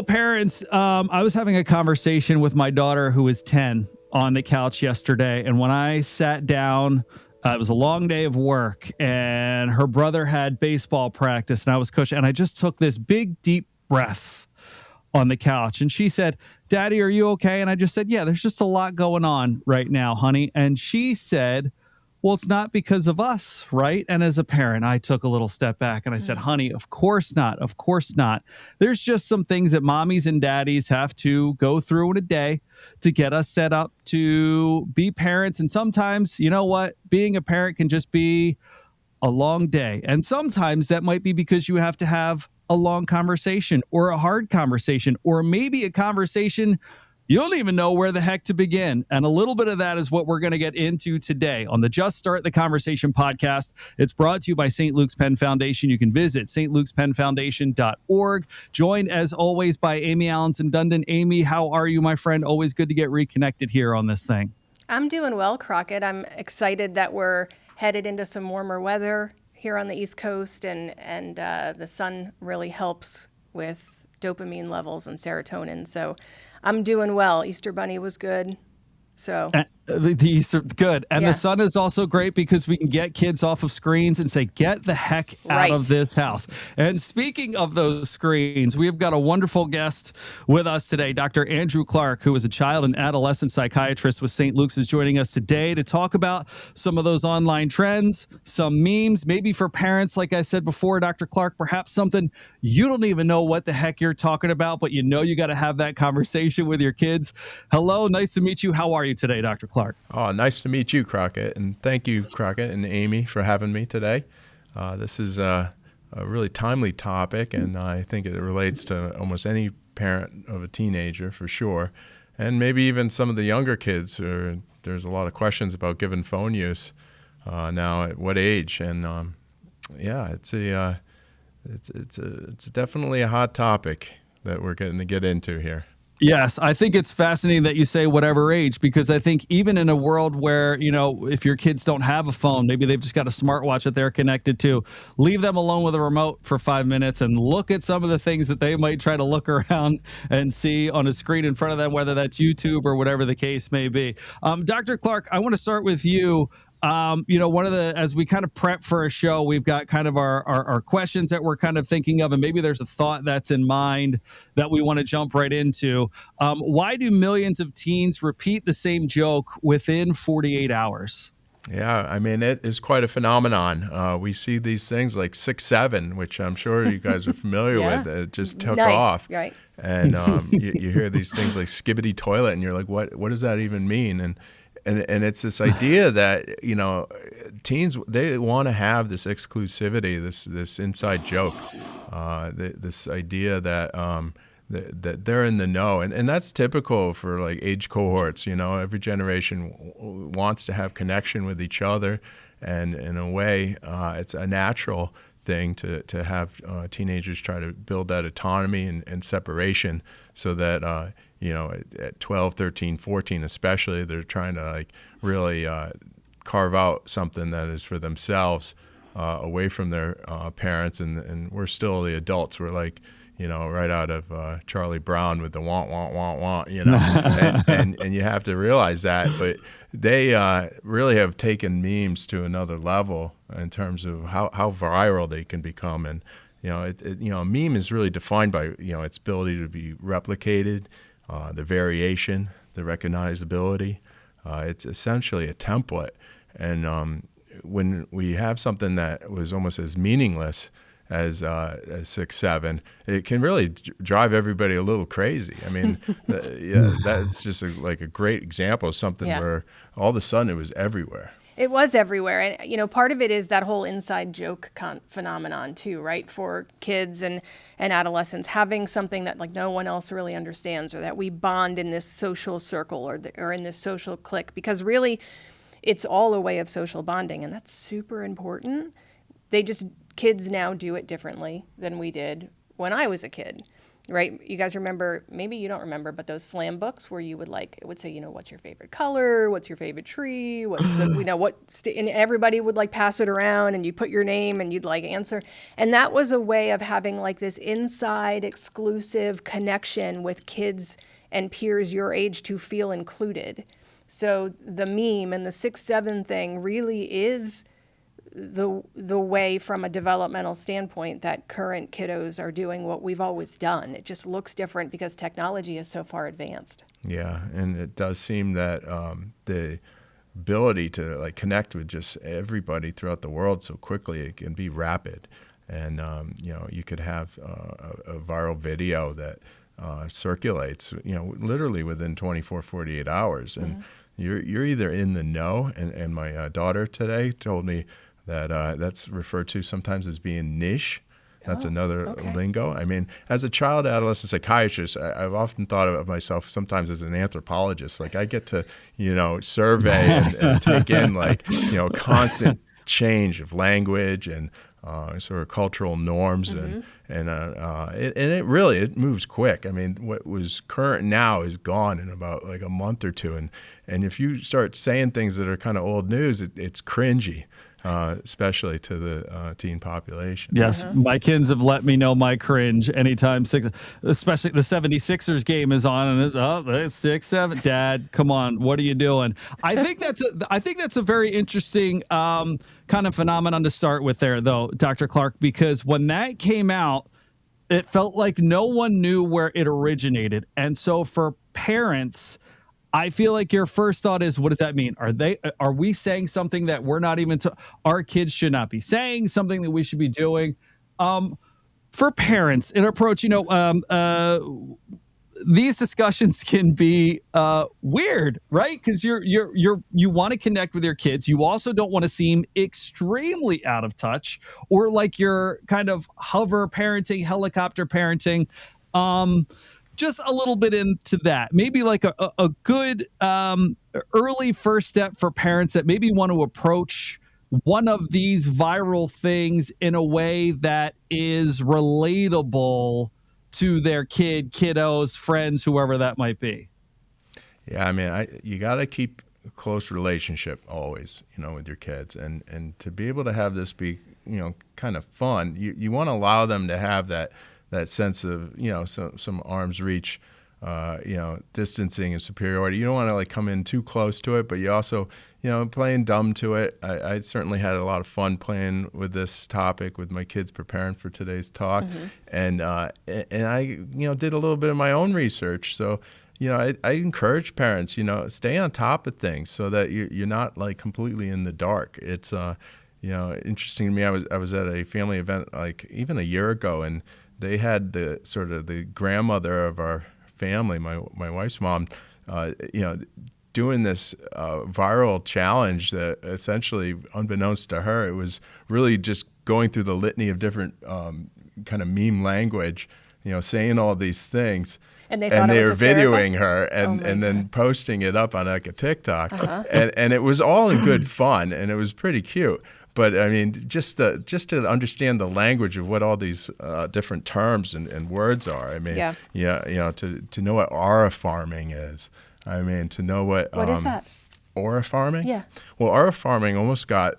Parents, I was having a conversation with my daughter who is 10 on the couch yesterday. And when I sat down, it was a long day of work and her brother had baseball practice and I was coaching. And I just took this big, deep breath on the couch. And she said, "Daddy, are you okay?" And I just said, "Yeah, there's just a lot going on right now, honey." And she said, "Well, it's not because of us, right?" And as a parent, I took a little step back and I said, "Honey, of course not. Of course not. There's just some things that mommies and daddies have to go through in a day to get us set up to be parents. And sometimes, you know what? Being a parent can just be a long day. And sometimes that might be because you have to have a long conversation or a hard conversation, or maybe a conversation you don't even know where the heck to begin." And a little bit of that is what we're going to get into today on the Just Start the Conversation podcast. It's brought to you by St. Luke's Penn Foundation. You can visit stlukespennfoundation.org. Joined as always by Amie, Allanson, Dundon. Amie, how are you, my friend? Always good to get reconnected here on this thing. I'm doing well, Crockett. I'm excited that we're headed into some warmer weather here on the East Coast, and the sun really helps with dopamine levels and serotonin. So I'm doing well. Easter Bunny was good. So the Easter, good. And the sun is also great because we can get kids off of screens and say, get the heck out of this house. And speaking of those screens, we've got a wonderful guest with us today. Dr. Andrew Clark, who is a child and adolescent psychiatrist with St. Luke's, is joining us today to talk about some of those online trends, some memes, maybe for parents, like I said before, Dr. Clark, perhaps something you don't even know what the heck you're talking about, but you got to have that conversation with your kids. Hello, nice to meet you. How are you today, Dr. Clark? Oh, nice to meet you, Crockett. And thank you, Crockett and Amie, for having me today. This is a really timely topic, and I think it relates to almost any parent of a teenager for sure. And maybe even some of the younger kids. There's a lot of questions about given phone use now, at what age. And it's definitely a hot topic that we're getting to get into here. Yes, I think it's fascinating that you say whatever age, because I think even in a world where, if your kids don't have a phone, maybe they've just got a smartwatch that they're connected to, leave them alone with a remote for 5 minutes and look at some of the things that they might try to look around and see on a screen in front of them, whether that's YouTube or whatever the case may be. Dr. Clark, I want to start with you. As we kind of prep for a show, we've got kind of our questions that we're kind of thinking of, and maybe there's a thought that's in mind that we want to jump right into. Why do millions of teens repeat the same joke within 48 hours? Yeah, I mean, it is quite a phenomenon. We see these things like 6'7", which I'm sure you guys are familiar with. It just took off. Right. And you hear these things like skibbity toilet, and you're like, what does that even mean? And it's this idea that, teens, they want to have this exclusivity, this inside joke, this idea that that they're in the know. And that's typical for like age cohorts. Every generation wants to have connection with each other. And in a way, it's a natural thing to have teenagers try to build that autonomy and separation so that at 12, 13, 14 especially, they're trying to really carve out something that is for themselves away from their parents. And we're still the adults. We're like, right out of Charlie Brown with the want, and you have to realize that. But they really have taken memes to another level in terms of how viral they can become. And, a meme is really defined by, its ability to be replicated, the variation, the recognizability. It's essentially a template. And when we have something that was almost as meaningless as 6'7", it can really drive everybody a little crazy. I mean, that's just a great example of something where all of a sudden it was everywhere. It was everywhere. And, part of it is that whole inside joke phenomenon too, right? For kids and adolescents, having something that no one else really understands, or that we bond in this social circle or in this social clique, because really it's all a way of social bonding. And that's super important. Kids now do it differently than we did when I was a kid. right? You guys remember, maybe you don't remember, but those slam books where you would it would say, what's your favorite color? What's your favorite tree? What's the, and everybody would pass it around and you put your name and you'd answer. And that was a way of having this inside exclusive connection with kids and peers your age to feel included. So the meme and the 6-7 thing really is the way from a developmental standpoint that current kiddos are doing what we've always done. It just looks different because technology is so far advanced. Yeah, and it does seem that the ability to connect with just everybody throughout the world so quickly, it can be rapid. And you could have a viral video that circulates literally within 24, 48 hours, and you're either in the know, and my daughter today told me that that's referred to sometimes as being niche. That's another lingo. I mean, as a child adolescent psychiatrist, I've often thought of myself sometimes as an anthropologist. I get to, survey and take in constant change of language and sort of cultural norms, and it really moves quick. I mean, what was current now is gone in about a month or two, and if you start saying things that are kind of old news, it's cringy. Especially to the teen population. Yes, my kids have let me know my cringe anytime especially the 76ers game is on, and it's 6-7. Dad, come on, what are you doing? I think that's a very interesting kind of phenomenon to start with there, though, Dr. Clark, because when that came out, it felt like no one knew where it originated, and so for parents, I feel like your first thought is, what does that mean? Are we saying something that we're not even our kids should not be saying, something that we should be doing? For parents, an approach, these discussions can be weird, right? Because you want to connect with your kids. You also don't want to seem extremely out of touch or like you're kind of hover parenting, helicopter parenting. Just a little bit into that, maybe a good early first step for parents that maybe want to approach one of these viral things in a way that is relatable to their kiddos, friends, whoever that might be. Yeah, I mean, you got to keep a close relationship always, with your kids, and to be able to have this be, kind of fun, you want to allow them to have that sense of, some arm's reach, distancing and superiority. You don't want to come in too close to it, but you also, playing dumb to it. I certainly had a lot of fun playing with this topic with my kids preparing for today's talk. And I, did a little bit of my own research. So, I encourage parents, stay on top of things so that you're not completely in the dark. It's, interesting to me. I was at a family event even a year ago, and they had the grandmother of our family, my wife's mom, doing this viral challenge that essentially, unbeknownst to her, it was really just going through the litany of different kind of meme language, saying all these things. And they were videoing her and then posting it up on a TikTok. And it was all in good fun, and it was pretty cute. But I mean, just to understand the language of what all these different terms and words are. I mean, to know what aura farming is. I mean, to know what is that? Aura farming? Yeah. Well, aura farming almost got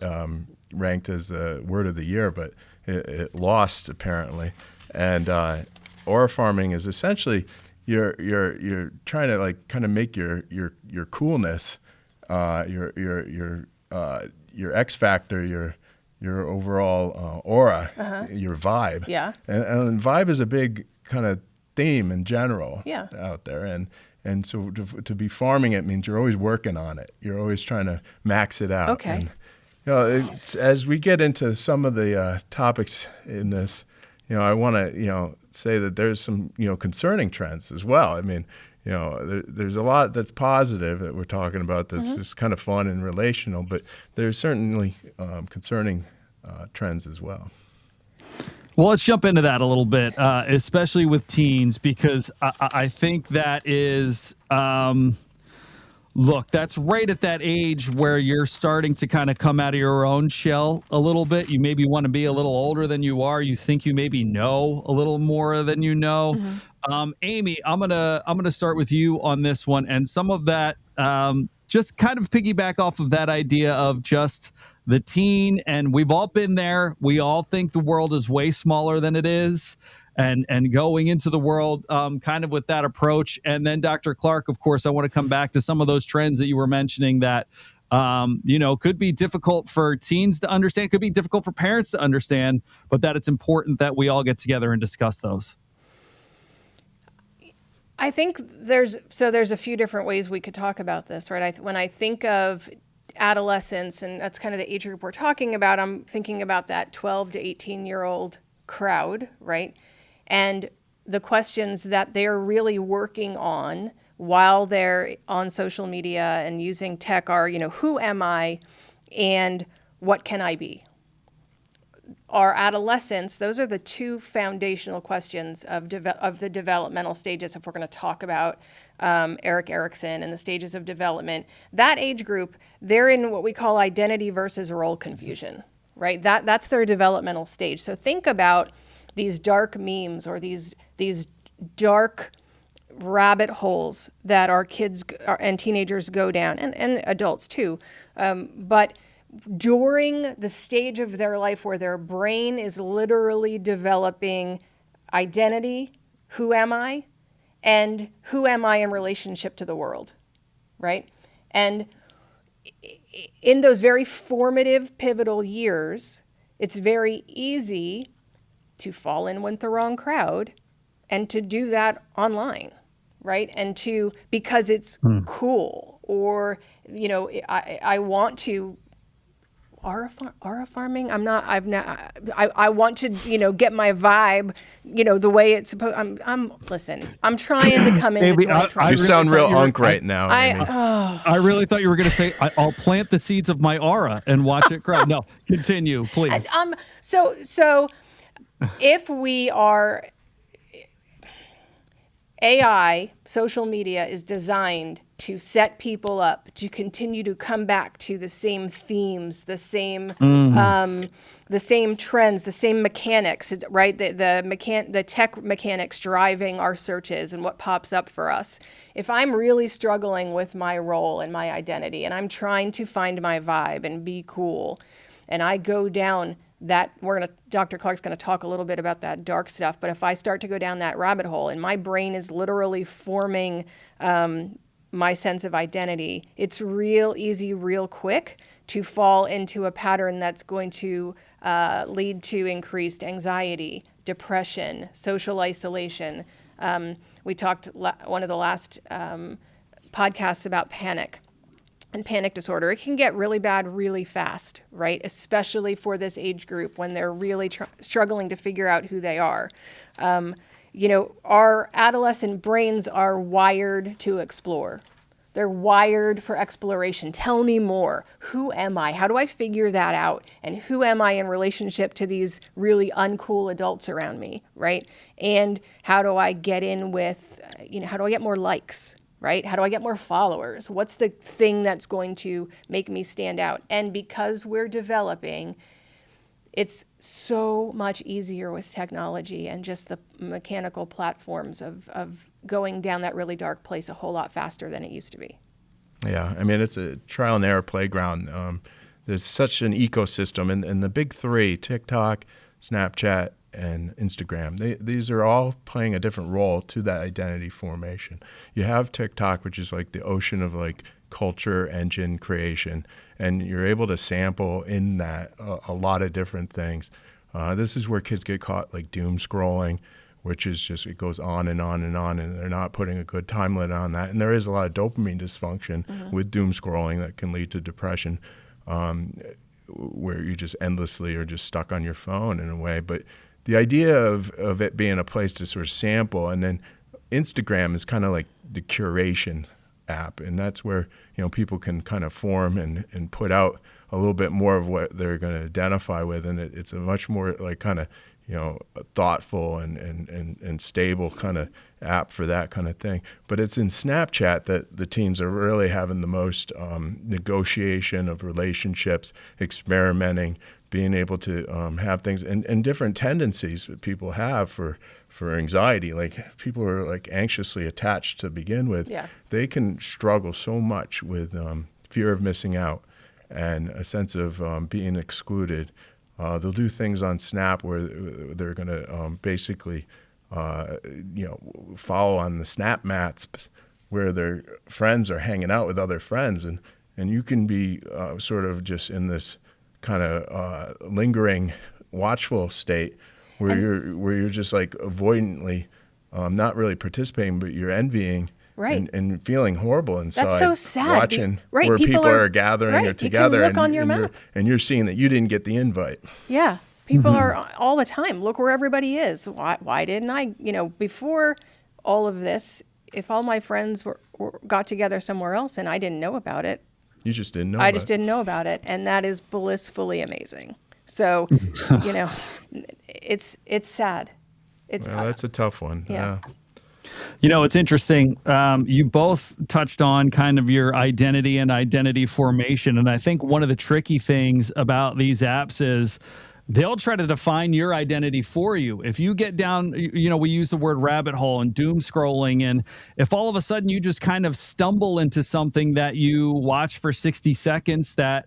ranked as the word of the year, but it lost apparently. And aura farming is essentially you're trying to kind of make your coolness, your X factor, your overall aura, your vibe. Yeah. And vibe is a big kind of theme in general out there. And so to be farming it means you're always working on it. You're always trying to max it out. Okay. And, as we get into some of the topics in this, I want to, say that there's some, concerning trends as well. I mean, there's a lot that's positive that we're talking about that's just kind of fun and relational, but there's certainly concerning trends as well. Well, let's jump into that a little bit, especially with teens, because I think that is Look, that's right at that age where you're starting to kind of come out of your own shell a little bit. You maybe want to be a little older than you are. You think you maybe know a little more than you know. Amie, I'm gonna start with you on this one, and some of that just kind of piggyback off of that idea of just the teen, and we've all been there. We all think the world is way smaller than it is. And going into the world kind of with that approach. And then Dr. Clark, of course, I want to come back to some of those trends that you were mentioning that, could be difficult for teens to understand, could be difficult for parents to understand, but that it's important that we all get together and discuss those. I think there's a few different ways we could talk about this, right? When I think of adolescence, and that's kind of the age group we're talking about, I'm thinking about that 12 to 18-year-old crowd, right? And the questions that they're really working on while they're on social media and using tech are, who am I and what can I be? Our adolescents, those are the two foundational questions of the developmental stages. If we're going to talk about Erik Erikson and the stages of development, that age group, they're in what we call identity versus role confusion, right? That's their developmental stage. So think about these dark memes or these dark rabbit holes that our kids and teenagers go down, and adults too. But during the stage of their life where their brain is literally developing identity, who am I, and who am I in relationship to the world, right? And in those very formative, pivotal years, it's very easy to fall in with the wrong crowd and to do that online, right? And because it's cool, or, I want to aura farming. I want to, get my vibe, the way it's supposed. Listen, I'm trying to come into 2020. You sound real unk right now. I really thought you were going to say, I'll plant the seeds of my aura and watch it grow. No, continue, please. So if we are AI, social media is designed to set people up to continue to come back to the same themes, the same trends, the same mechanics, right? The tech mechanics driving our searches and what pops up for us. If I'm really struggling with my role and my identity, and I'm trying to find my vibe and be cool, and I go down that, Dr. Clark's going to talk a little bit about that dark stuff, but if I start to go down that rabbit hole and my brain is literally forming my sense of identity, it's real easy, real quick to fall into a pattern that's going to lead to increased anxiety, depression, social isolation. We talked one of the last podcasts about panic and panic disorder. It can get really bad really fast, right? Especially for this age group when they're really struggling to figure out who they are. Our adolescent brains are wired to explore. They're wired for exploration. Tell me more. Who am I? How do I figure that out? And who am I in relationship to these really uncool adults around me, right? And how do I get in with, how do I get more likes? Right? How do I get more followers? What's the thing that's going to make me stand out? And because we're developing, it's so much easier with technology and just the mechanical platforms of going down that really dark place a whole lot faster than it used to be. Yeah, I mean, it's a trial and error playground. There's such an ecosystem, and the big three, TikTok, Snapchat, and Instagram, these are all playing a different role to that identity formation. You have TikTok, which is like the ocean of like culture engine creation, and you're able to sample in that a lot of different things. This is where kids get caught like doom scrolling, which is just, it goes on and on and on, and they're not putting a good time limit on that. And there is a lot of dopamine dysfunction with doom scrolling that can lead to depression, where you just endlessly are just stuck on your phone in a way. But the idea of it being a place to sort of sample, and then Instagram is kind of like the curation app, and that's where people can kind of form and put out a little bit more of what they're going to identify with, and it's a much more like kind of thoughtful and stable kind of app for that kind of thing. But it's in Snapchat that the teens are really having the most negotiation of relationships, experimenting, being able to have things and different tendencies that people have for anxiety. Like people are like anxiously attached to begin with. Yeah. They can struggle so much with fear of missing out and a sense of being excluded. They'll do things on Snap where they're going to basically, follow on the Snap mats where their friends are hanging out with other friends, and you can be sort of just in this kind of lingering, watchful state where you're just like avoidantly, not really participating, but you're envying. Right. And feeling horrible inside. That's so sad. Watching Right. where people are gathering or together. You can look on your map. You're seeing that you didn't get the invite. Yeah. People are all the time. Look where everybody is. Why didn't I? Before all of this, if all my friends got together somewhere else and I didn't know about it. You just didn't know I just didn't know about it. And that is blissfully amazing. So, it's sad. That's a tough one. Yeah. It's interesting. You both touched on kind of your identity and identity formation. And I think one of the tricky things about these apps is they'll try to define your identity for you. If you get down, we use the word rabbit hole and doom scrolling. And if all of a sudden you just kind of stumble into something that you watch for 60 seconds that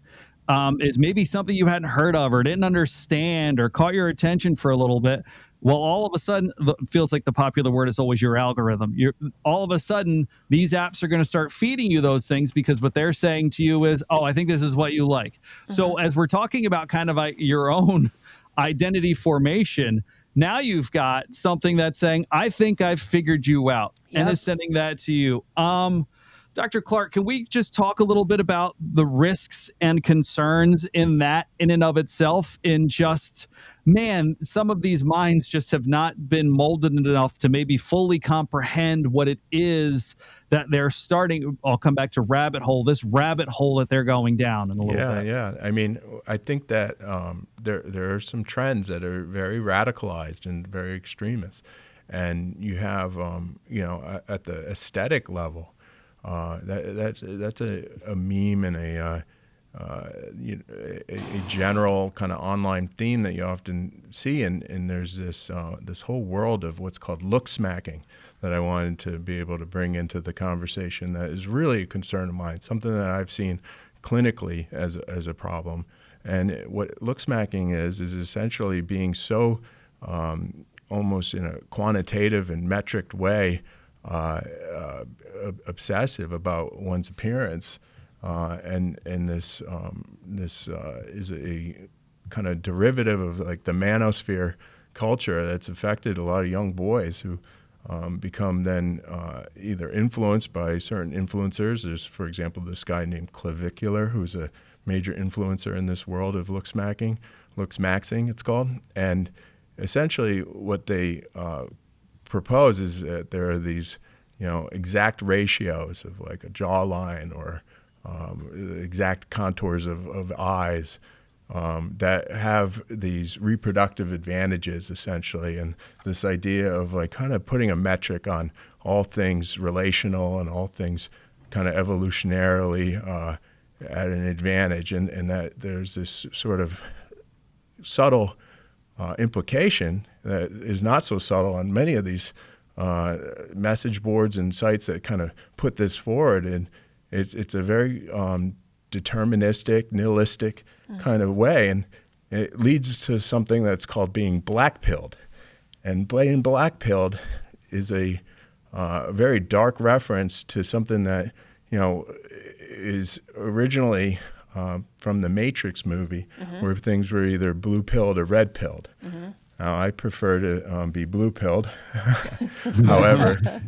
is maybe something you hadn't heard of or didn't understand or caught your attention for a little bit, well, all of a sudden, feels like the popular word is always your algorithm. All of a sudden, these apps are going to start feeding you those things because what they're saying to you is, oh, I think this is what you like. So as we're talking about kind of your own identity formation, now you've got something that's saying, I think I've figured you out, and is sending that to you. Dr. Clark, can we just talk a little bit about the risks and concerns in that in and of itself in just, man, some of these minds just have not been molded enough to maybe fully comprehend what it is that they're starting. I'll come back to this rabbit hole that they're going down in a little bit. Yeah. I mean, I think that there are some trends that are very radicalized and very extremist. And you have, at the aesthetic level, that's a meme and a general kind of online theme that you often see, and there's this whole world of what's called look smacking that I wanted to be able to bring into the conversation. That is really a concern of mine, something that I've seen clinically as a problem. And what look smacking is essentially being so almost in a quantitative and metric way obsessive about one's appearance, and this is a kind of derivative of like the manosphere culture that's affected a lot of young boys who become then either influenced by certain influencers. There's, for example, this guy named Clavicular, who's a major influencer in this world of look smacking, it's called. And essentially what they propose is that there are these exact ratios of like a jawline or exact contours of eyes that have these reproductive advantages, essentially. And this idea of like kind of putting a metric on all things relational and all things kind of evolutionarily at an advantage, and that there's this sort of subtle implication that is not so subtle on many of these message boards and sites that kind of put this forward. And it's a very deterministic, nihilistic kind of way, and it leads to something that's called being black-pilled. And being black-pilled is a very dark reference to something that is originally from the Matrix movie, where things were either blue-pilled or red-pilled. Now, I prefer to be blue-pilled. However,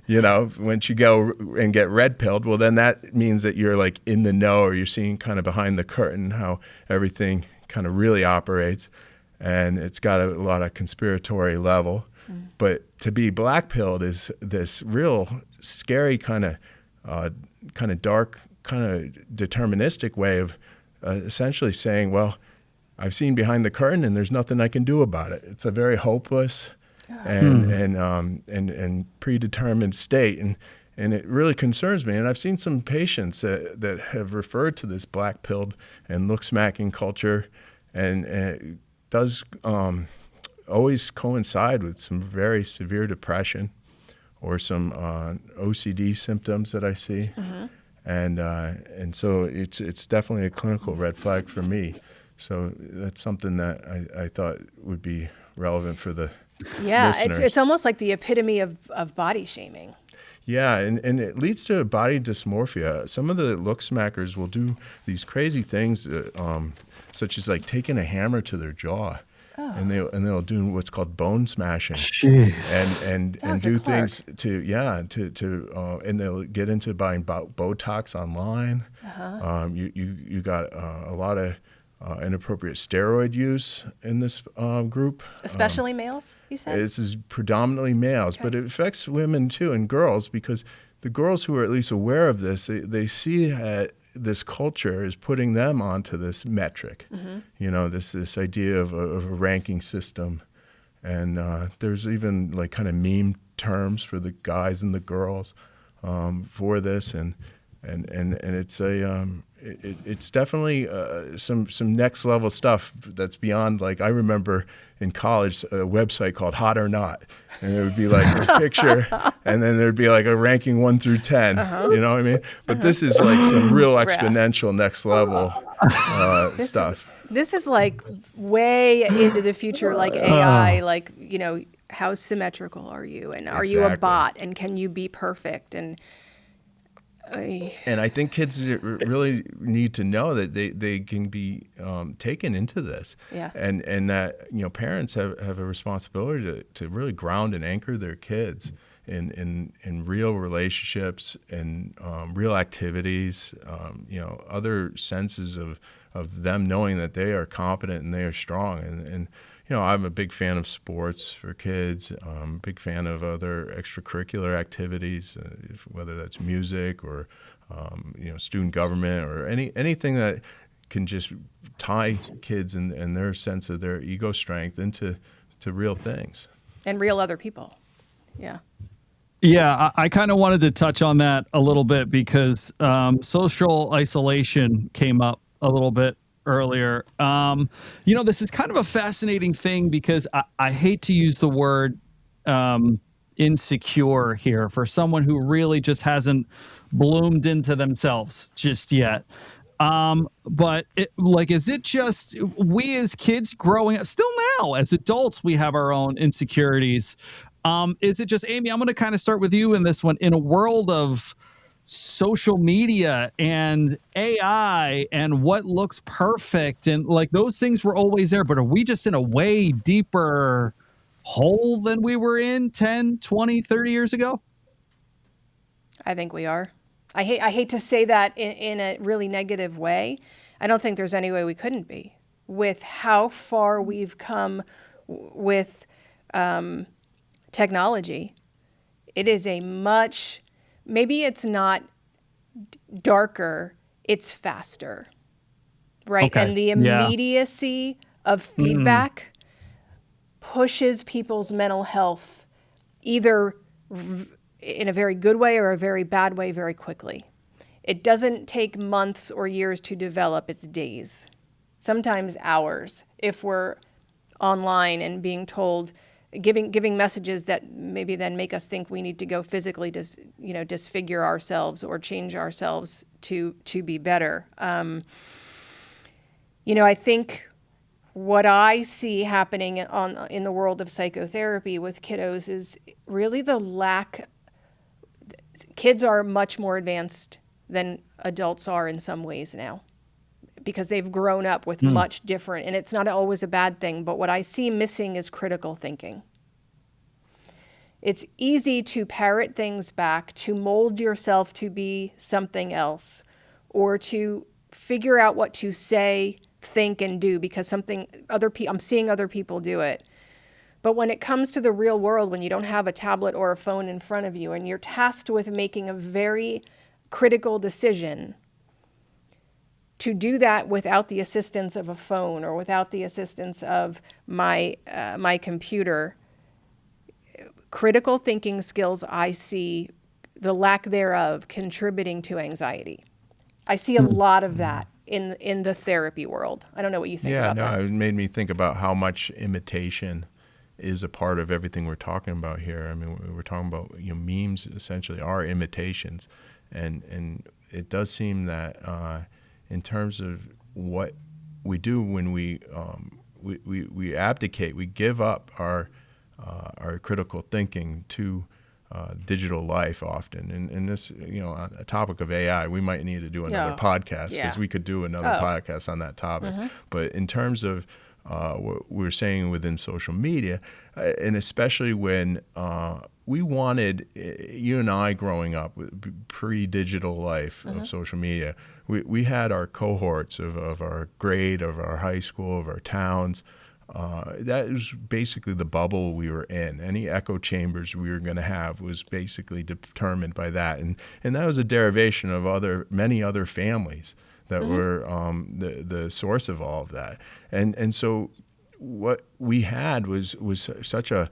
once you go and get red-pilled, well, then that means that you're like in the know, or you're seeing kind of behind the curtain how everything kind of really operates, and it's got a lot of conspiratory level. But to be black-pilled is this real scary kind of dark, kind of deterministic way of essentially saying, well, I've seen behind the curtain, and there's nothing I can do about it. It's a very hopeless and predetermined state, and it really concerns me. And I've seen some patients that have referred to this black-pilled and look-smacking culture, and it does always coincide with some very severe depression or some OCD symptoms that I see. And so it's definitely a clinical red flag for me. So that's something that I thought would be relevant for the listeners. It's almost like the epitome of body shaming. Yeah, and it leads to body dysmorphia. Some of the look smackers will do these crazy things, such as like taking a hammer to their jaw. And they'll do what's called bone smashing. Jeez. And do Clark. Things to and they'll get into buying Botox online. You got a lot of inappropriate steroid use in this group. Especially males, you said? This is predominantly males, but it affects women too and girls, because the girls who are at least aware of this, they see that this culture is putting them onto this metric, this idea of a ranking system. And there's even like kind of meme terms for the guys and the girls for this. And it's it's definitely some next level stuff that's beyond, like, I remember in college a website called Hot or Not, and there would be like a picture and then there'd be like a ranking 1 through 10, you know what I mean? But this is like some real exponential next level stuff. This is like way into the future, like AI, like, how symmetrical are you? And are you a bot? And can you be perfect? And I think kids really need to know that they can be taken into this, and that parents have a responsibility to really ground and anchor their kids in real relationships and real activities, other senses of them knowing that they are competent and they are strong, and I'm a big fan of sports for kids. I'm a big fan of other extracurricular activities, whether that's music or, student government or anything that can just tie kids and their sense of their ego strength into real things. And real other people. Yeah. Yeah, I kind of wanted to touch on that a little bit because social isolation came up a little bit earlier. This is kind of a fascinating thing because I hate to use the word insecure here for someone who really just hasn't bloomed into themselves just yet. But is it just we as kids growing up, still now as adults, we have our own insecurities? Is it just, Amie, I'm going to kind of start with you in this one. In a world of social media and AI and what looks perfect and like those things were always there, but are we just in a way deeper hole than we were in 10, 20, 30 years ago? I think we are. I hate to say that in a really negative way. I don't think there's any way we couldn't be with how far we've come with technology. It is a much, maybe it's not darker, it's faster, right? Okay. And the immediacy of feedback pushes people's mental health either in a very good way or a very bad way very quickly. It doesn't take months or years to develop, it's days, sometimes hours, if we're online and being told, giving messages that maybe then make us think we need to go physically disfigure ourselves or change ourselves to be better. I think what I see happening in the world of psychotherapy with kiddos is really the lack. Kids are much more advanced than adults are in some ways now, because they've grown up with much different, and it's not always a bad thing, but what I see missing is critical thinking. It's easy to parrot things back, to mold yourself to be something else, or to figure out what to say, think, and do because I'm seeing other people do it. But when it comes to the real world, when you don't have a tablet or a phone in front of you and you're tasked with making a very critical decision, to do that without the assistance of a phone or without the assistance of my computer, critical thinking skills, I see the lack thereof contributing to anxiety. I see a lot of that in the therapy world. I don't know what you think about that. It made me think about how much imitation is a part of everything we're talking about here. I mean, we're talking about, memes essentially are imitations, and it does seem that in terms of what we do when we abdicate, we give up our critical thinking to digital life often. And this, on a topic of AI, we might need to do another podcast, because we could do another podcast on that topic. But in terms of what we're saying within social media, and especially when we wanted, you and I growing up, pre-digital life of social media, we had our cohorts of our grade, of our high school, of our towns. That was basically the bubble we were in. Any echo chambers we were going to have was basically determined by that. And that was a derivation of many other families that were the source of all of that. And so what we had was such a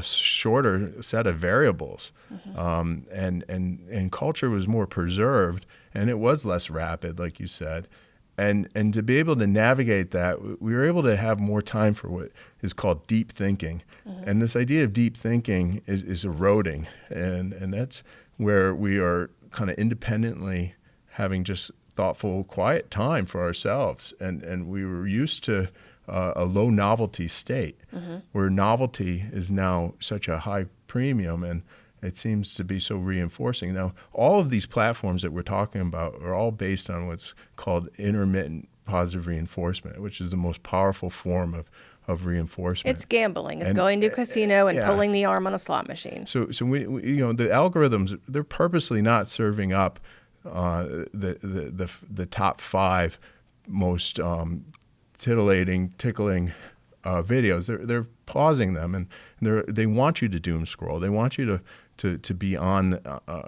shorter set of variables, and culture was more preserved, and it was less rapid, like you said. And to be able to navigate that, we were able to have more time for what is called deep thinking. And this idea of deep thinking is eroding, and that's where we are kind of independently having just thoughtful, quiet time for ourselves. And we were used to a low novelty state, where novelty is now such a high premium, and it seems to be so reinforcing. Now, all of these platforms that we're talking about are all based on what's called intermittent positive reinforcement, which is the most powerful form of reinforcement. It's gambling. It's going to a casino and pulling the arm on a slot machine. So we the algorithms, they're purposely not serving up the top 5 most tickling videos. They're pausing them, and they want you to doom scroll. They want you to be on.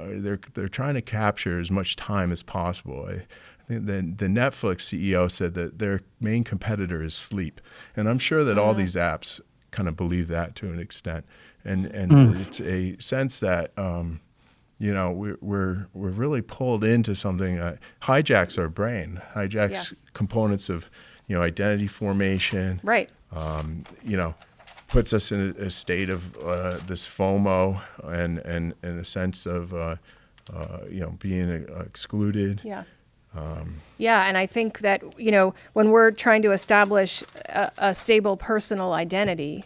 They're trying to capture as much time as possible. I think the Netflix CEO said that their main competitor is sleep, and I'm sure that all these apps kind of believe that to an extent. And it's a sense that we're really pulled into something that hijacks our brain, hijacks components of identity formation. Right. Puts us in a state of this FOMO and a sense of being excluded. Yeah. And I think that when we're trying to establish a stable personal identity,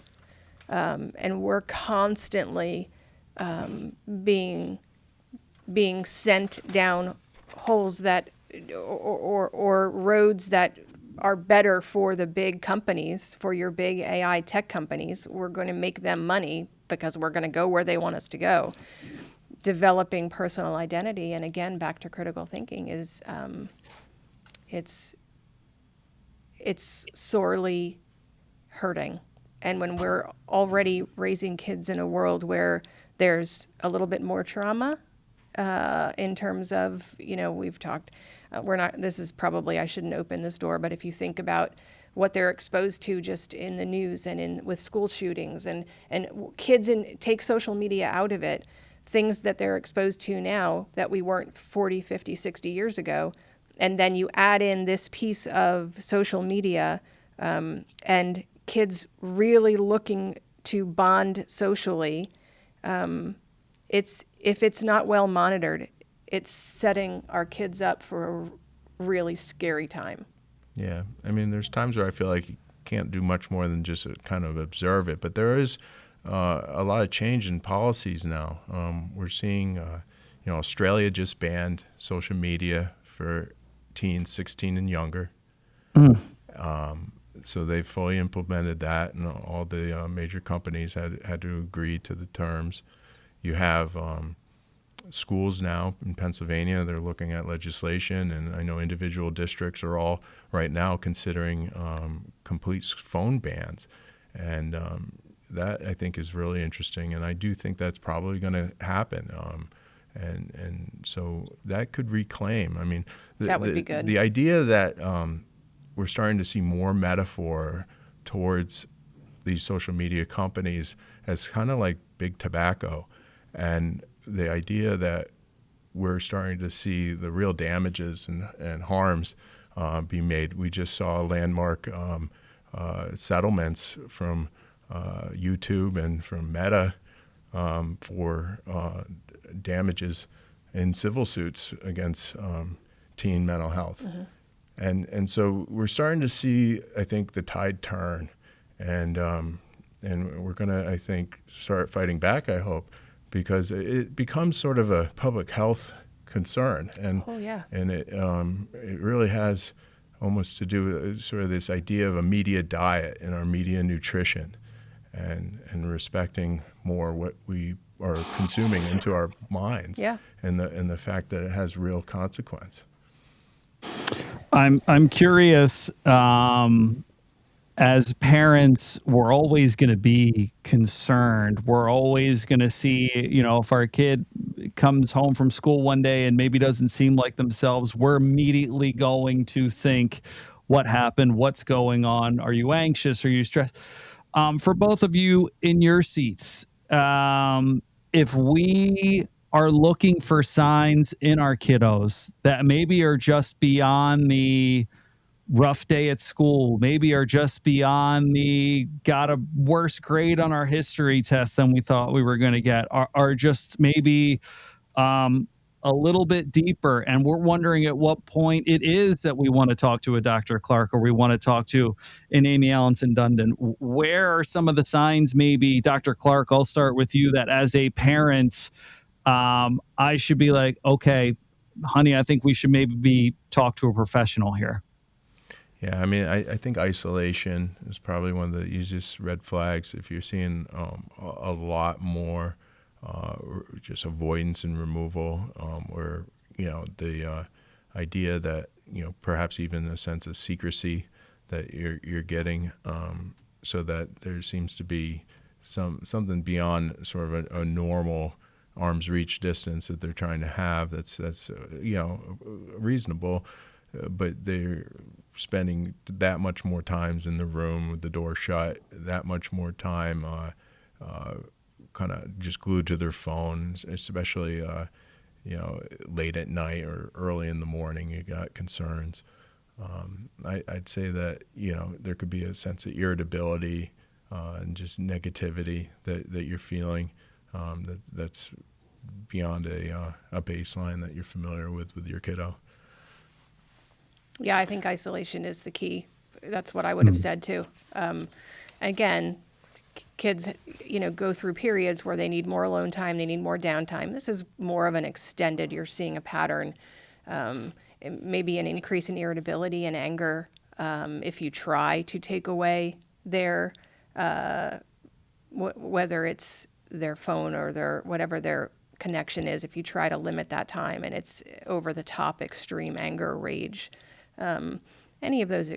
and we're constantly being sent down holes that or roads that are better for the big companies, for your big AI tech companies. We're going to make them money because we're going to go where they want us to go. Developing personal identity, and again, back to critical thinking, is it's sorely hurting. And when we're already raising kids in a world where there's a little bit more trauma, in terms of, we've talked, this is probably, I shouldn't open this door, but if you think about what they're exposed to just in the news and with school shootings and kids, take social media out of it, things that they're exposed to now that we weren't 40, 50, 60 years ago. And then you add in this piece of social media, and kids really looking to bond socially. If it's not well monitored, it's setting our kids up for a really scary time. Yeah. I mean, there's times where I feel like you can't do much more than just kind of observe it. But there is a lot of change in policies now. We're seeing, Australia just banned social media for teens 16 and younger. So they fully implemented that, and all the major companies had to agree to the terms. You have schools now in Pennsylvania, they're looking at legislation, and I know individual districts are all right now considering complete phone bans. And that, I think, is really interesting, and I do think that's probably going to happen. and so that could reclaim. I mean, that would be good. The idea that we're starting to see more metaphor towards these social media companies as kind of like big tobacco, and the idea that we're starting to see the real damages and harms be made. We just saw landmark settlements from YouTube and from Meta for damages in civil suits against teen mental health. Mm-hmm. And so we're starting to see, I think, the tide turn, and we're going to, I think, start fighting back, I hope, because it becomes sort of a public health concern, and and it really has almost to do with sort of this idea of a media diet and our media nutrition, and respecting more what we are consuming into our minds, and the fact that it has real consequence. I'm curious. As parents, we're always going to be concerned. We're always going to see, if our kid comes home from school one day and maybe doesn't seem like themselves, we're immediately going to think, what happened? What's going on? Are you anxious? Are you stressed? For both of you in your seats, if we are looking for signs in our kiddos that maybe are just beyond the rough day at school, maybe are just beyond the got a worse grade on our history test than we thought we were going to get, are just maybe a little bit deeper, and we're wondering at what point it is that we want to talk to a Dr. Clark or we want to talk to an Amie Allanson Dundon. Where are some of the signs, maybe, Dr. Clark, I'll start with you, that as a parent, I should be like, okay, honey, I think we should maybe talk to a professional here? Yeah, I mean, I think isolation is probably one of the easiest red flags. If you're seeing a lot more just avoidance and removal, or the idea that perhaps even a sense of secrecy that you're getting, so that there seems to be something beyond sort of a normal arm's reach distance that they're trying to have. That's reasonable, but they're spending that much more times in the room with the door shut, that much more time kind of just glued to their phones, especially late at night or early in the morning. You got concerns. I'd say that there could be a sense of irritability and just negativity that you're feeling, that's beyond a baseline that you're familiar with your kiddo. Yeah, I think isolation is the key. That's what I would have said too. Again, kids, go through periods where they need more alone time, they need more downtime. This is more of an extended, you're seeing a pattern, maybe an increase in irritability and anger if you try to take away their, whether it's their phone or their whatever their connection is, if you try to limit that time and it's over the top extreme anger, rage, any of those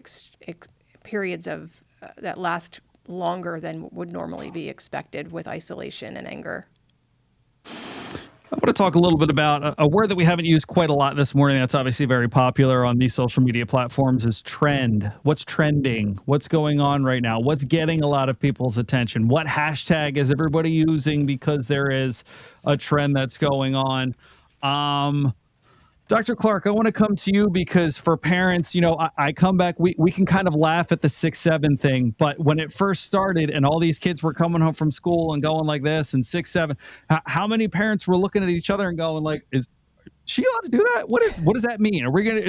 periods of that last longer than would normally be expected with isolation and anger. I want to talk a little bit about a word that we haven't used quite a lot this morning that's obviously very popular on these social media platforms is trend. What's trending? What's going on right now? What's getting a lot of people's attention? What hashtag is everybody using because there is a trend that's going on? Dr. Clark, I want to come to you because for parents, I come back, we can kind of laugh at the 6-7 thing, but when it first started and all these kids were coming home from school and going like this and 6-7, how many parents were looking at each other and going like, is she allowed to do that? What does that mean? Are we gonna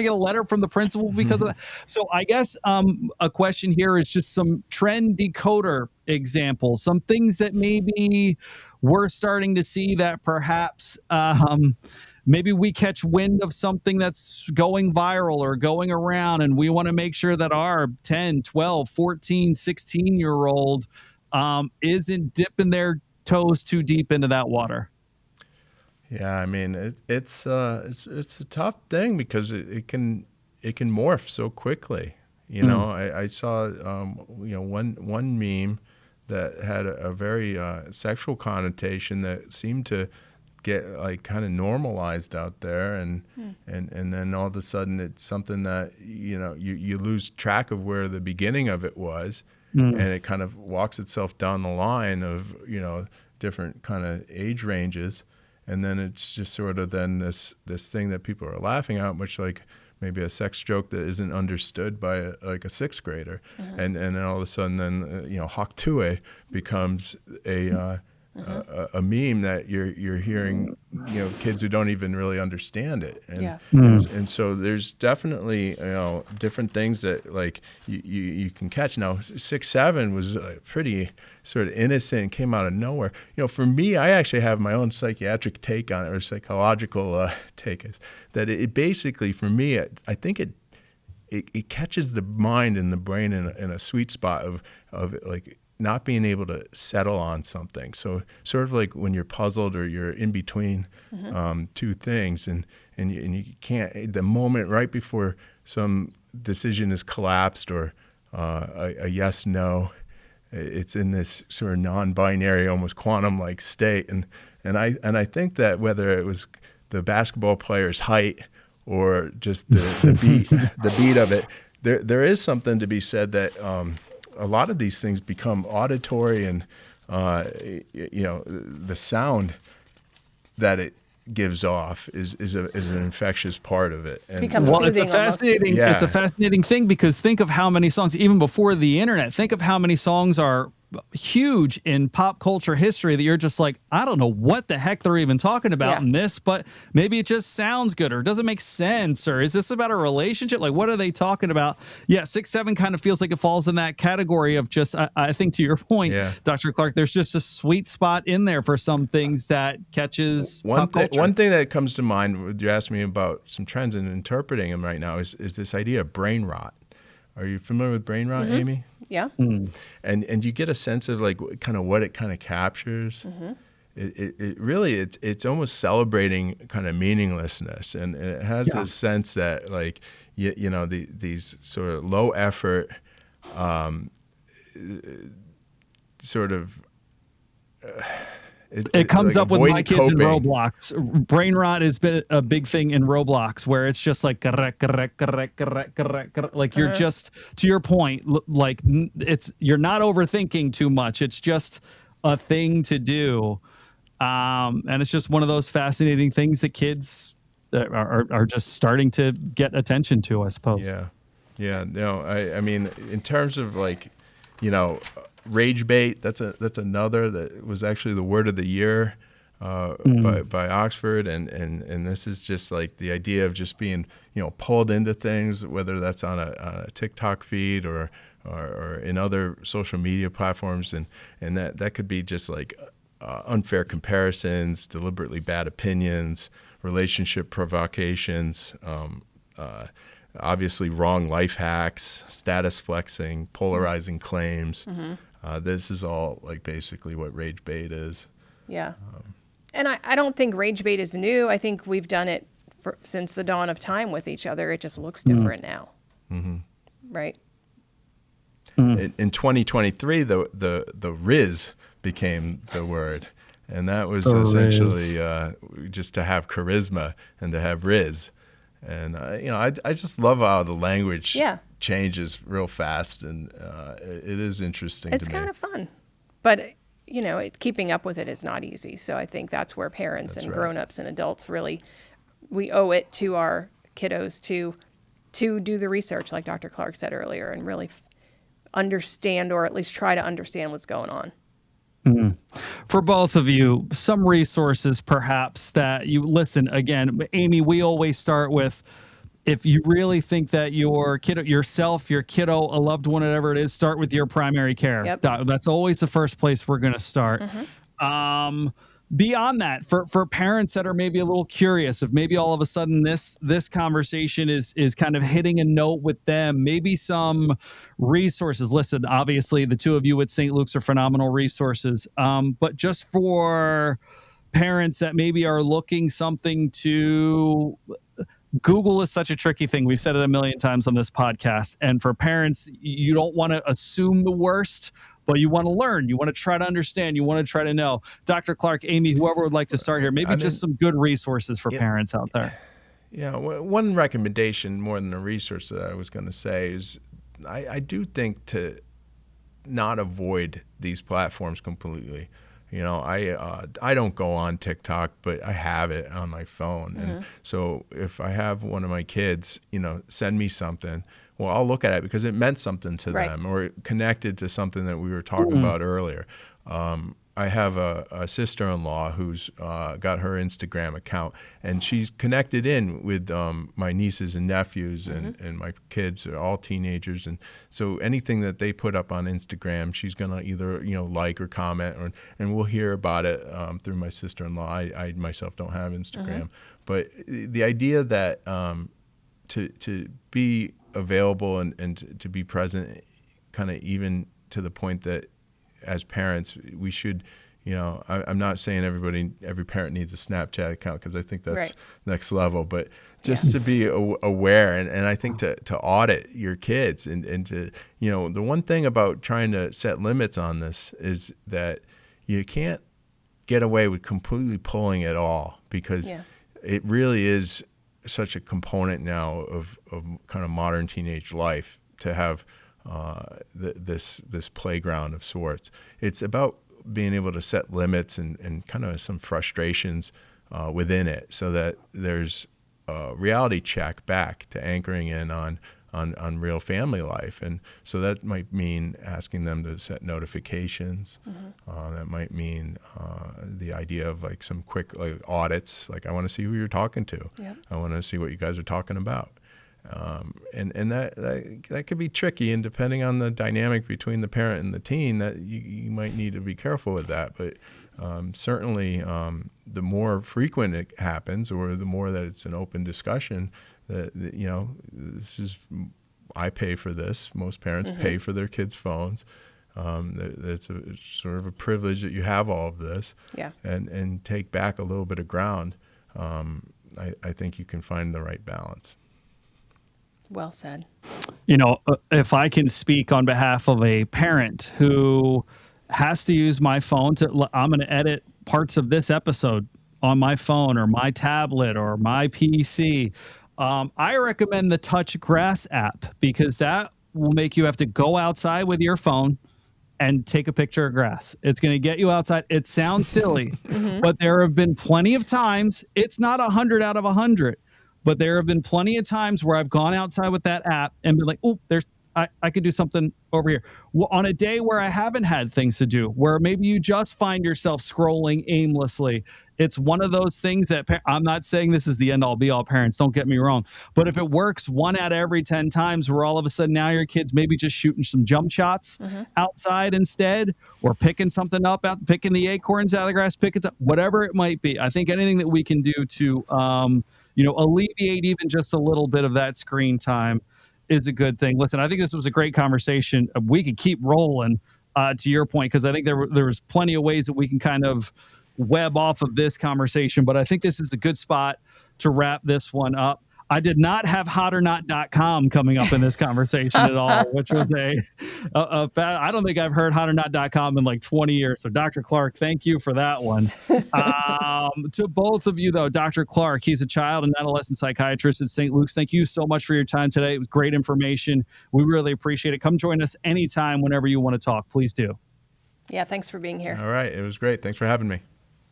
get a letter from the principal because of that? So I guess a question here is just some trend decoder examples, some things that maybe we're starting to see that perhaps maybe we catch wind of something that's going viral or going around, and we want to make sure that our 10, 12, 14, 16-year-old isn't dipping their toes too deep into that water. Yeah, I mean, it's a tough thing because it can morph so quickly. I saw one meme that had a very sexual connotation that seemed to get like kind of normalized out there, and then all of a sudden it's something that you lose track of where the beginning of it was, and it kind of walks itself down the line of different kind of age ranges, and then it's just sort of then this thing that people are laughing at, much like maybe a sex joke that isn't understood by a sixth grader, and then all of a sudden then Hawk Tuay becomes a meme that you're hearing kids who don't even really understand it, and so there's definitely different things that like you can catch. Now 6-7 was pretty sort of innocent and came out of nowhere. For me, I actually have my own psychiatric take on it, or psychological take, is that it basically, for me, I think it catches the mind and the brain in a sweet spot of like not being able to settle on something. So sort of like when you're puzzled or you're in between two things, and you can't, the moment right before some decision is collapsed, or a yes, no, it's in this sort of non-binary, almost quantum-like state. And I think that whether it was the basketball player's height or just the beat of it, there is something to be said that a lot of these things become auditory, and the sound that it gives off is an infectious part of it. And it's a fascinating it's a fascinating thing, because think of how many songs, even before the internet, think of how many songs are huge in pop culture history that you're just like, I don't know what the heck they're even talking about in this, but maybe it just sounds good, or does it make sense, or is this about a relationship? Like, what are they talking about? 6-7 kind of feels like it falls in that category of just, I think to your point, Dr. Clark, there's just a sweet spot in there for some things that catches pop culture. One thing that comes to mind when you ask me about some trends and interpreting them right now is this idea of brain rot. Are you familiar with brain rot, Amie? Yeah. And you get a sense of like kind of what it kind of captures. It really, it's almost celebrating kind of meaninglessness, and it has this sense that like these sort of low effort sort of. It comes like up with my kids coping. in Roblox. Brain rot has been a big thing in Roblox, where it's just like like you're just, to your point, like you're not overthinking too much. It's just a thing to do, and it's just one of those fascinating things that kids are just starting to get attention to, I suppose. Yeah. No, I mean, in terms of like, rage bait, that's another that was actually the word of the year by Oxford, and this is just like the idea of just being pulled into things, whether that's on a TikTok feed or in other social media platforms, and that could be just like unfair comparisons, deliberately bad opinions, relationship provocations, obviously wrong life hacks, status flexing, polarizing claims. This is all like basically what rage bait is. Yeah. And I don't think rage bait is new. I think we've done it since the dawn of time with each other. It just looks different now. Right? In 2023, the Riz became the word. And that was essentially just to have charisma and to have Riz. And I just love how the language changes real fast, and it is interesting. It's to me. kind of fun, but keeping up with it is not easy. So I think that's where parents and grown-ups and adults really, we owe it to our kiddos to do the research, like Dr. Clark said earlier, and really understand, or at least try to understand what's going on. For both of you, some resources perhaps that you listen. Again, Amie, we always start with, if you really think that your kiddo, yourself, your kiddo, a loved one, whatever it is, start with your primary care. That's always the first place we're going to start. Beyond that, for parents that are maybe a little curious, if maybe all of a sudden this conversation is kind of hitting a note with them, maybe some resources. Listen, obviously the two of you at St. Luke's are phenomenal resources, but just for parents that maybe are looking something to... Google is such a tricky thing. We've said it a million times on this podcast. And for parents, you don't want to assume the worst, but you want to learn, you want to try to understand, you want to try to know. Dr. Clark, Amie, whoever would like to start here, maybe just some good resources for parents out there. Yeah, one recommendation more than a resource that I was going to say is I do think to not avoid these platforms completely. I don't go on TikTok, but I have it on my phone. And so if I have one of my kids, send me something, well, I'll look at it because it meant something to them or it connected to something that we were talking about earlier. I have a sister-in-law who's got her Instagram account, and she's connected in with my nieces and nephews, and my kids are all teenagers. And so anything that they put up on Instagram, she's going to either like or comment, and we'll hear about it through my sister-in-law. I myself don't have Instagram. But the idea that to be available and to be present, kind of even to the point that as parents, we should, I'm not saying every parent needs a Snapchat account because I think that's next level, but just to be aware and I think to audit your kids and to, the one thing about trying to set limits on this is that you can't get away with completely pulling it all because it really is such a component now of kind of modern teenage life to have this playground of sorts. It's about being able to set limits and kind of some frustrations within it so that there's a reality check back to anchoring in on real family life. And so that might mean asking them to set notifications. That might mean the idea of like some quick audits, like I want to see who you're talking to. I want to see what you guys are talking about. And that could be tricky, and depending on the dynamic between the parent and the teen, that you might need to be careful with that. But certainly, the more frequent it happens, or the more that it's an open discussion, that this is, I pay for this. Most parents pay for their kids' phones. It's sort of a privilege that you have all of this, and take back a little bit of ground. I think you can find the right balance. Well said. If I can speak on behalf of a parent who has to use my phone I'm going to edit parts of this episode on my phone or my tablet or my PC. I recommend the Touch Grass app because that will make you have to go outside with your phone and take a picture of grass. It's going to get you outside. It sounds silly, but there have been plenty of times, it's not 100 out of 100. But there have been plenty of times where I've gone outside with that app and been like, oh, I could do something over here. Well, on a day where I haven't had things to do, where maybe you just find yourself scrolling aimlessly, it's one of those things that I'm not saying this is the end all be all, parents, don't get me wrong. But if it works 1 out of every 10 times where all of a sudden now your kid's maybe just shooting some jump shots outside instead, or picking something up, picking the acorns out of the grass, whatever it might be. I think anything that we can do to, alleviate even just a little bit of that screen time is a good thing. Listen, I think this was a great conversation. We could keep rolling to your point, because I think there was plenty of ways that we can kind of web off of this conversation, but I think this is a good spot to wrap this one up. I did not have hotornot.com coming up in this conversation at all, which was I don't think I've heard hotornot.com in like 20 years. So Dr. Clark, thank you for that one. To both of you though, Dr. Clark, he's a child and adolescent psychiatrist at St. Luke's. Thank you so much for your time today. It was great information. We really appreciate it. Come join us anytime, whenever you want to talk, please do. Yeah. Thanks for being here. All right. It was great. Thanks for having me.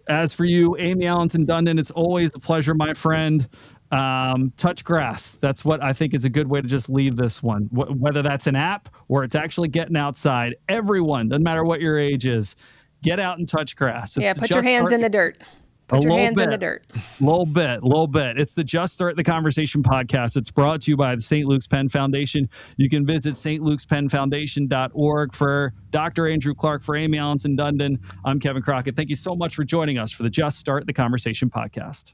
As for you, Amie, Allanson, Dundon, it's always a pleasure, my friend. Touch grass. That's what I think is a good way to just leave this one. Whether that's an app or it's actually getting outside, everyone, doesn't matter what your age is, get out and touch grass. Put your hands in the dirt. Put your hands in the dirt. Little bit. It's the Just Start the Conversation podcast. It's brought to you by the St. Luke's Penn Foundation. You can visit stlukespennfoundation.org. For Dr. Andrew Clark, for Amie, Allanson, Dundon, I'm Kevin Crockett. Thank you so much for joining us for the Just Start the Conversation podcast.